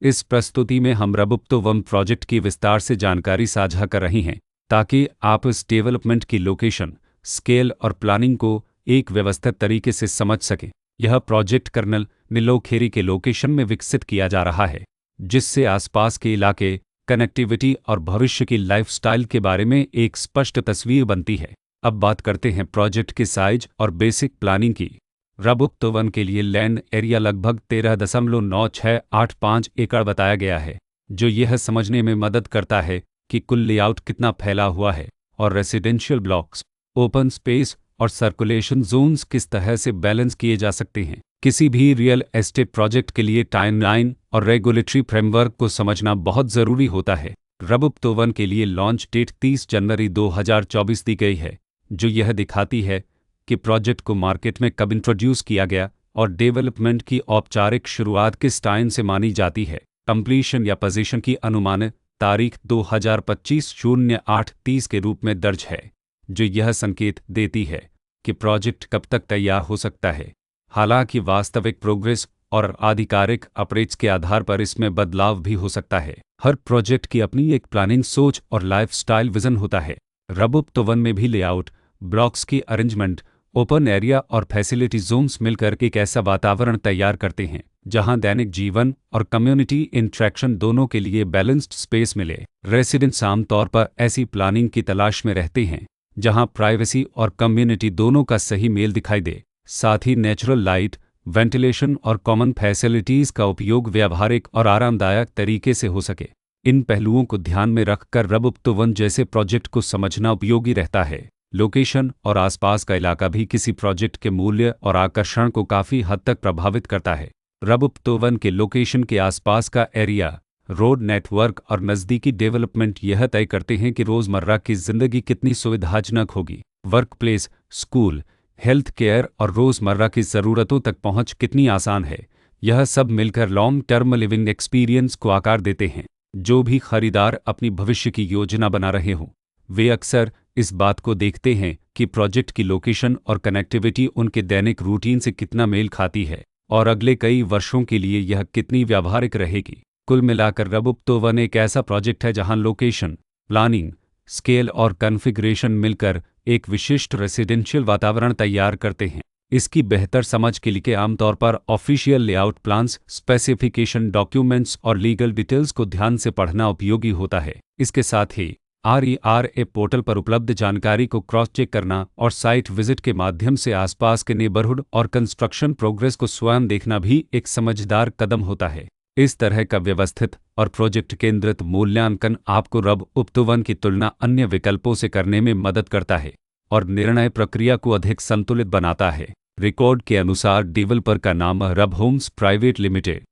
इस प्रस्तुति में हम रबुप्तोवन प्रोजेक्ट की विस्तार से जानकारी साझा कर रहे हैं ताकि आप इस डेवलपमेंट की लोकेशन, स्केल और प्लानिंग को एक व्यवस्थित तरीके से समझ सकें। यह प्रोजेक्ट कर्नल नीलोखेरी के लोकेशन में विकसित किया जा रहा है, जिससे आसपास के इलाके, कनेक्टिविटी और भविष्य की लाइफस्टाइल के बारे में एक स्पष्ट तस्वीर बनती है। अब बात करते हैं प्रोजेक्ट के साइज और बेसिक प्लानिंग की। रबुप्तोवन के लिए लैंड एरिया लगभग 13.9685 एकड़ बताया गया है, जो यह समझने में मदद करता है कि कुल लेआउट कितना फैला हुआ है और रेसिडेंशियल ब्लॉक्स, ओपन स्पेस और सर्कुलेशन जोन्स किस तरह से बैलेंस किए जा सकते हैं। किसी भी रियल एस्टेट प्रोजेक्ट के लिए टाइमलाइन और रेगुलेटरी फ्रेमवर्क को समझना बहुत ज़रूरी होता है। रबुप्तोवन के लिए लॉन्च डेट 30 जनवरी 2024 दी गई है, जो यह दिखाती है कि प्रोजेक्ट को मार्केट में कब इंट्रोड्यूस किया गया और डेवलपमेंट की औपचारिक शुरुआत किस टाइम से मानी जाती है। कंप्लीशन या पोजीशन की अनुमानित तारीख 2025-08-30 के रूप में दर्ज है, जो यह संकेत देती है कि प्रोजेक्ट कब तक तैयार हो सकता है। हालांकि वास्तविक प्रोग्रेस और आधिकारिक अपडेट्स के आधार पर इसमें बदलाव भी हो सकता है। हर प्रोजेक्ट की अपनी एक प्लानिंग सोच और लाइफस्टाइल विजन होता है। रबुप्तोवन में भी लेआउट, ब्लॉक्स की अरेंजमेंट, ओपन एरिया और फैसिलिटी जोन्स मिलकर एक ऐसा वातावरण तैयार करते हैं जहां दैनिक जीवन और कम्युनिटी इंटरेक्शन दोनों के लिए बैलेंस्ड स्पेस मिले। रेसिडेंट्स आमतौर पर ऐसी प्लानिंग की तलाश में रहते हैं जहां प्राइवेसी और कम्युनिटी दोनों का सही मेल दिखाई दे। साथ ही नेचुरल लाइट, वेंटिलेशन और कॉमन फैसिलिटीज़ का उपयोग व्यावहारिक और आरामदायक तरीके से हो सके। इन पहलुओं को ध्यान में रखकर रबुप्तोवन जैसे प्रोजेक्ट को समझना उपयोगी रहता है। लोकेशन और आसपास का इलाका भी किसी प्रोजेक्ट के मूल्य और आकर्षण को काफ़ी हद तक प्रभावित करता है। रबुप्तोवन के लोकेशन के आसपास का एरिया, रोड नेटवर्क और नज़दीकी डेवलपमेंट यह तय करते हैं कि रोज़मर्रा की ज़िंदगी कितनी सुविधाजनक होगी। Work place, school, health care और रोज़मर्रा की ज़रूरतों तक पहुंच कितनी आसान है। यह सब मिलकर लॉन्ग टर्म लिविंग एक्सपीरियंस को आकार देते हैं। जो भी खरीदार अपनी भविष्य की योजना बना रहे हों, वे अक्सर इस बात को देखते हैं कि प्रोजेक्ट की लोकेशन और कनेक्टिविटी उनके दैनिक रूटीन से कितना मेल खाती है और अगले कई वर्षों के लिए यह कितनी व्यावहारिक रहेगी। कुल मिलाकर रबुप्तोवन एक ऐसा प्रोजेक्ट है जहां लोकेशन, प्लानिंग, स्केल और कॉन्फ़िगरेशन मिलकर एक विशिष्ट रेसिडेंशियल वातावरण तैयार करते हैं। इसकी बेहतर समझ के लिए आमतौर पर official layout plans, specification documents और लीगल डिटेल्स को ध्यान से पढ़ना उपयोगी होता है। इसके साथ ही RERA पोर्टल पर उपलब्ध जानकारी को क्रॉस चेक करना और साइट विजिट के माध्यम से आसपास के नेबरहुड और कंस्ट्रक्शन प्रोग्रेस को स्वयं देखना भी एक समझदार कदम होता है। इस तरह का व्यवस्थित और प्रोजेक्ट केंद्रित मूल्यांकन आपको रबुप्तोवन की तुलना अन्य विकल्पों से करने में मदद करता है और निर्णय प्रक्रिया को अधिक संतुलित बनाता है। रिकॉर्ड के अनुसार डेवलपर का नाम रब होम्स प्राइवेट लिमिटेड